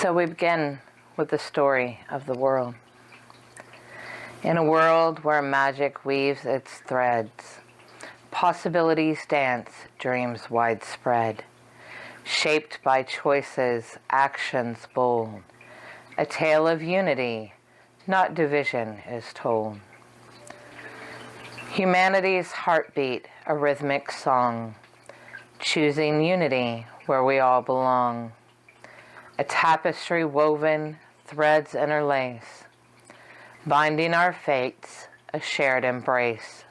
So we begin with the story of the world. In a world where magic weaves its threads, possibilities dance, dreams widespread, shaped by choices, actions bold, a tale of unity, not division, is told. Humanity's heartbeat, a rhythmic song, choosing unity where we all belong. A tapestry woven, threads interlace, binding our fates, a shared embrace.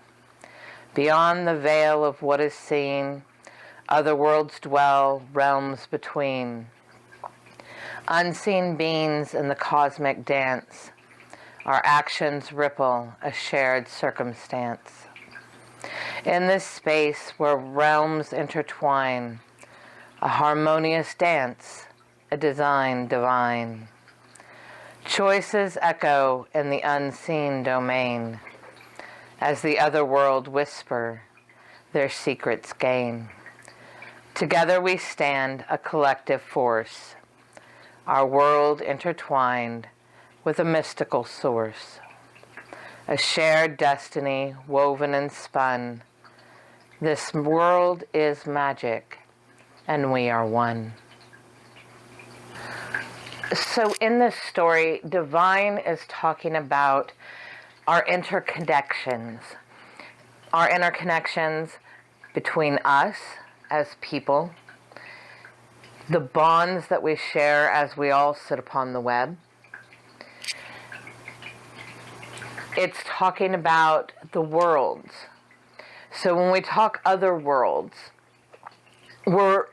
Beyond the veil of what is seen, other worlds dwell, realms between. Unseen beings in the cosmic dance, our actions ripple, a shared circumstance. In this space where realms intertwine, a harmonious dance, a design divine. Choices echo in the unseen domain, as the other world whisper, their secrets gain. Together we stand, a collective force, our world intertwined with a mystical source. A shared destiny woven and spun. This world is magic, and we are one. So in this story, Divine is talking about our interconnections between us as people, the bonds that we share as we all sit upon the web. It's talking about the worlds. So when we talk other worlds,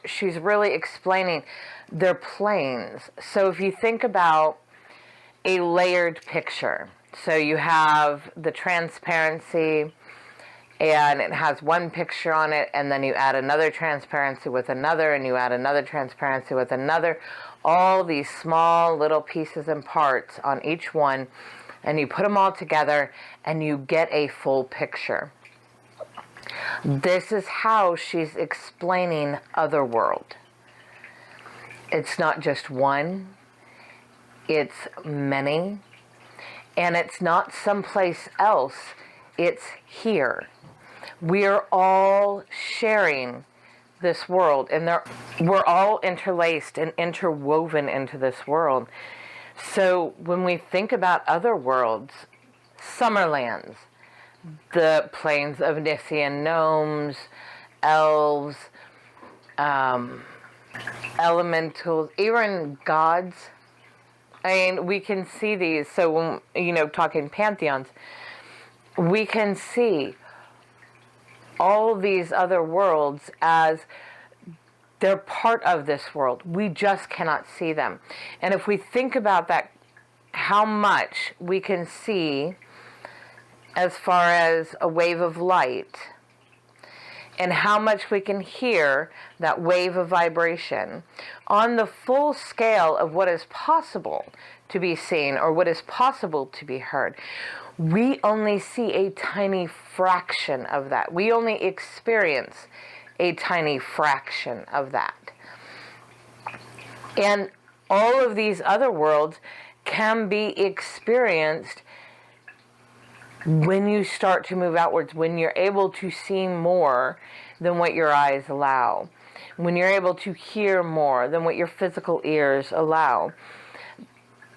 she's really explaining they're planes. So if you think about a layered picture, so you have the transparency and it has one picture on it, and then you add another transparency with another, and you add another transparency with another, all these small little pieces and parts on each one, and you put them all together and you get a full picture. This is how she's explaining Otherworld. It's not just one, it's many, and it's not someplace else, it's here. We're all sharing this world, and we're all interlaced and interwoven into this world. So when we think about other worlds, Summerlands, the plains of Nisian gnomes, elves, elementals, even gods. I mean, we can see these. So when, talking pantheons, we can see all these other worlds as they're part of this world. We just cannot see them. And if we think about that, how much we can see as far as a wave of light, and how much we can hear that wave of vibration on the full scale of what is possible to be seen or what is possible to be heard. We only see a tiny fraction of that. We only experience a tiny fraction of that. And all of these other worlds can be experienced when you start to move outwards, when you're able to see more than what your eyes allow, when you're able to hear more than what your physical ears allow.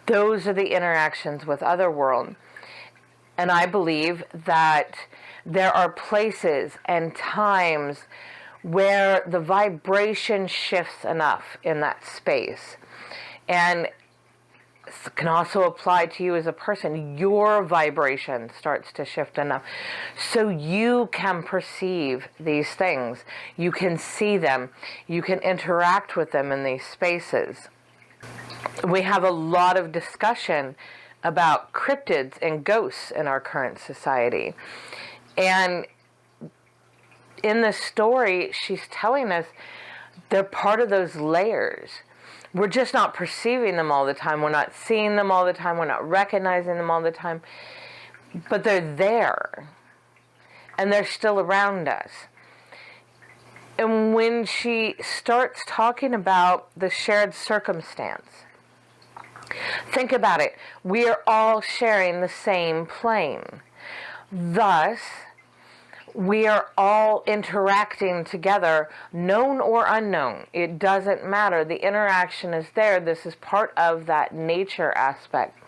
Those are the interactions with Otherworld. And I believe that there are places and times where the vibration shifts enough in that space. And it can also apply to you as a person. Your vibration starts to shift enough so you can perceive these things. You can see them. You can interact with them in these spaces. We have a lot of discussion about cryptids and ghosts in our current society. And in the story, she's telling us they're part of those layers. We're just not perceiving them all the time. We're not seeing them all the time. We're not recognizing them all the time. But they're there. And they're still around us. And when she starts talking about the shared circumstance, Think about it. We are all sharing the same plane. Thus, we are all interacting together, known or unknown. It doesn't matter. The interaction is there. This is part of that nature aspect.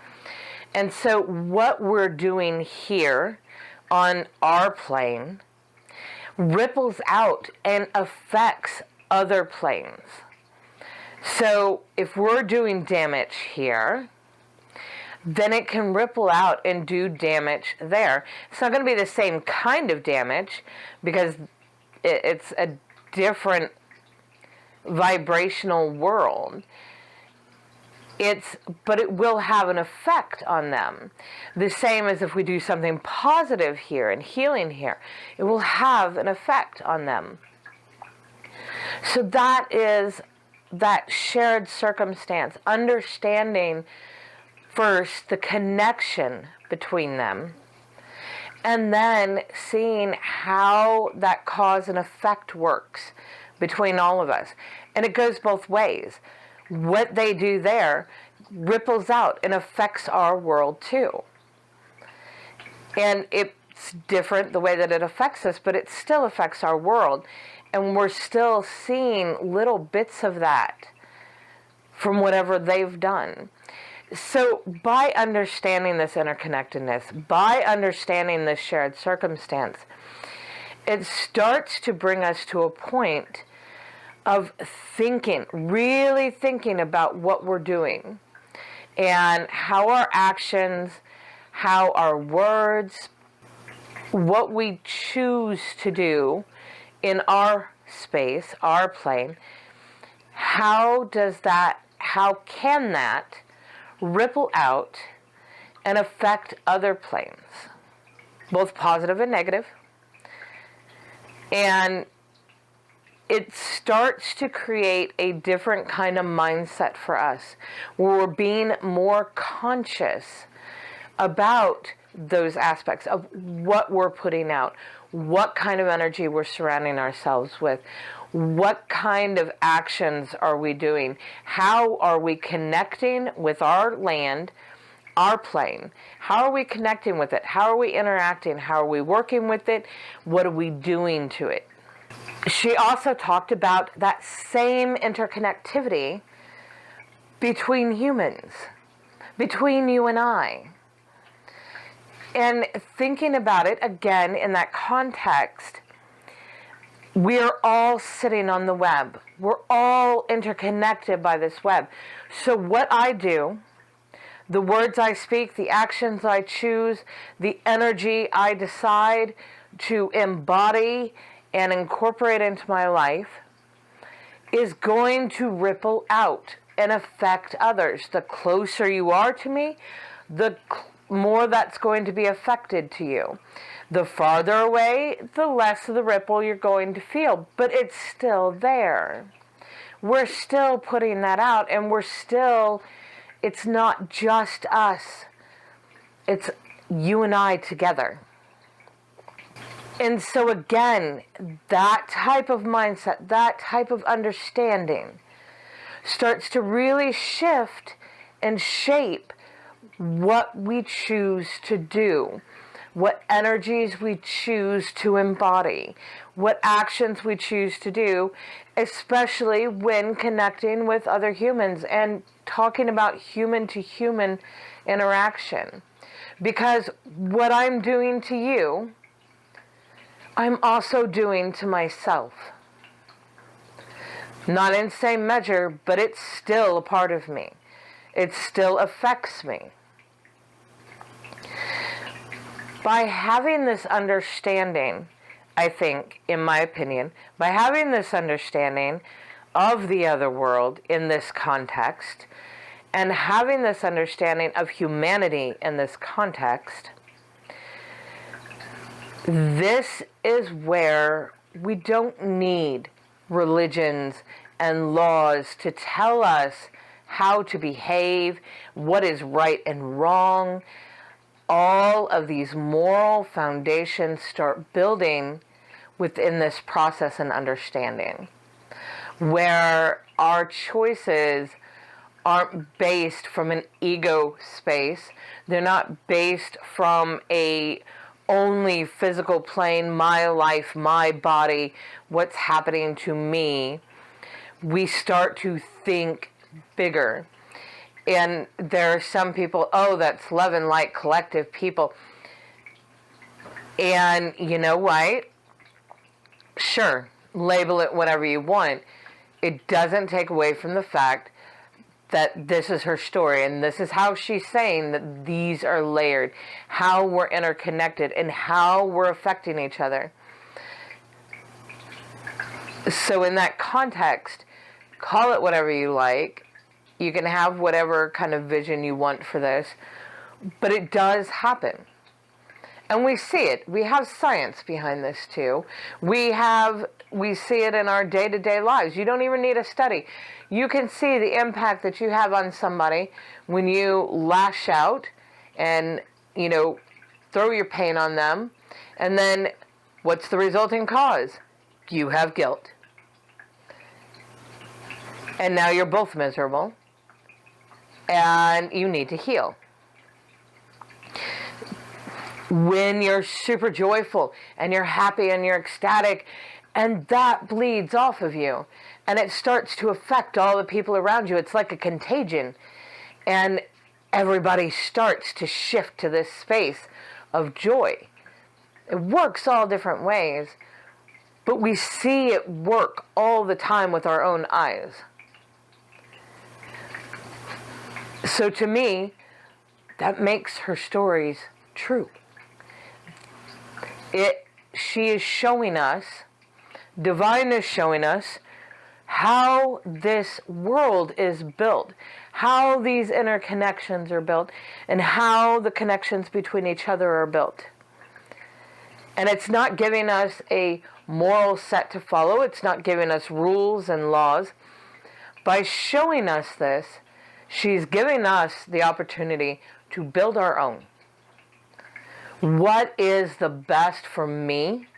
And so what we're doing here on our plane ripples out and affects other planes. So if we're doing damage here, then it can ripple out and do damage there. It's not going to be the same kind of damage because it's a different vibrational world. But it will have an effect on them. The same as if we do something positive here and healing here, it will have an effect on them. So that is that shared circumstance, understanding first the connection between them, and then seeing how that cause and effect works between all of us. And it goes both ways. What they do there ripples out and affects our world too. And it's different the way that it affects us, but it still affects our world. And we're still seeing little bits of that from whatever they've done. So by understanding this interconnectedness, by understanding this shared circumstance, it starts to bring us to a point of thinking, really thinking about what we're doing and how our actions, how our words, what we choose to do in our space, our plane, how can that ripple out and affect other planes, both positive and negative. And it starts to create a different kind of mindset for us, where we're being more conscious about those aspects of what we're putting out, what kind of energy we're surrounding ourselves with, what kind of actions are we doing, how are we connecting with our land, our plane, how are we connecting with it, how are we interacting, how are we working with it, what are we doing to it. She also talked about that same interconnectivity between humans, between you and I. And thinking about it again in that context, we're all sitting on the web. We're all interconnected by this web. So what I do, the words I speak, the actions I choose, the energy I decide to embody and incorporate into my life is going to ripple out and affect others. The closer you are to me, the more that's going to be affected to you. The farther away, the less of the ripple you're going to feel, but it's still there. We're still putting that out, and it's not just us. It's you and I together. And so again, that type of mindset, that type of understanding starts to really shift and shape what we choose to do, what energies we choose to embody, what actions we choose to do, especially when connecting with other humans and talking about human-to-human interaction. Because what I'm doing to you, I'm also doing to myself. Not in the same measure, but it's still a part of me. It still affects me. By having this understanding, I think, in my opinion, by having this understanding of the other world in this context, and having this understanding of humanity in this context, this is where we don't need religions and laws to tell us how to behave, what is right and wrong. All of these moral foundations start building within this process and understanding, where our choices aren't based from an ego space. They're not based from a only physical plane, my life, my body, what's happening to me. We start to think bigger. And there are some people, oh, that's love and light collective people. And you know what? Sure, label it whatever you want. It doesn't take away from the fact that this is her story, and this is how she's saying that these are layered, how we're interconnected, and how we're affecting each other. So in that context, call it whatever you like. You can have whatever kind of vision you want for this, but it does happen. And we see it. We have science behind this too. We see it in our day-to-day lives. You don't even need a study. You can see the impact that you have on somebody when you lash out and, throw your pain on them. And then what's the resulting cause? You have guilt. And now you're both miserable. And you need to heal. When you're super joyful and you're happy and you're ecstatic, and that bleeds off of you and it starts to affect all the people around you. It's like a contagion, and everybody starts to shift to this space of joy. It works all different ways, but we see it work all the time with our own eyes. So to me, that makes her stories true. She is showing us, divine is showing us, how this world is built, how these interconnections are built, and how the connections between each other are built. And it's not giving us a moral set to follow. It's not giving us rules and laws. By showing us this, she's giving us the opportunity to build our own. What is the best for me?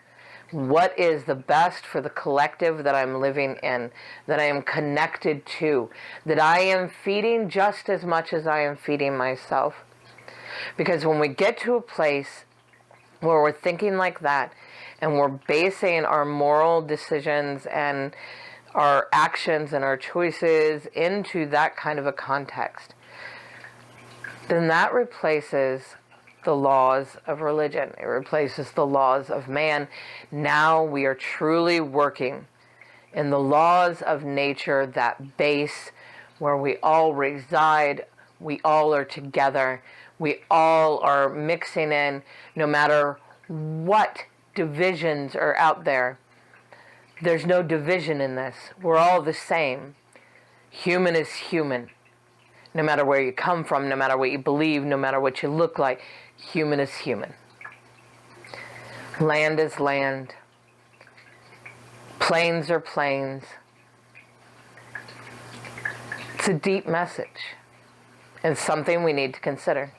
What is the best for the collective that I'm living in, that I am connected to, that I am feeding just as much as I am feeding myself? Because when we get to a place where we're thinking like that, and we're basing our moral decisions and our actions and our choices into that kind of a context, then that replaces the laws of religion. It replaces the laws of man. Now we are truly working in the laws of nature, that base where we all reside, we all are together, we all are mixing in, no matter what divisions are out there. There's no division in this. We're all the same. Human is human. No matter where you come from, no matter what you believe, no matter what you look like, human is human. Land is land. Planes are planes. It's a deep message and something we need to consider.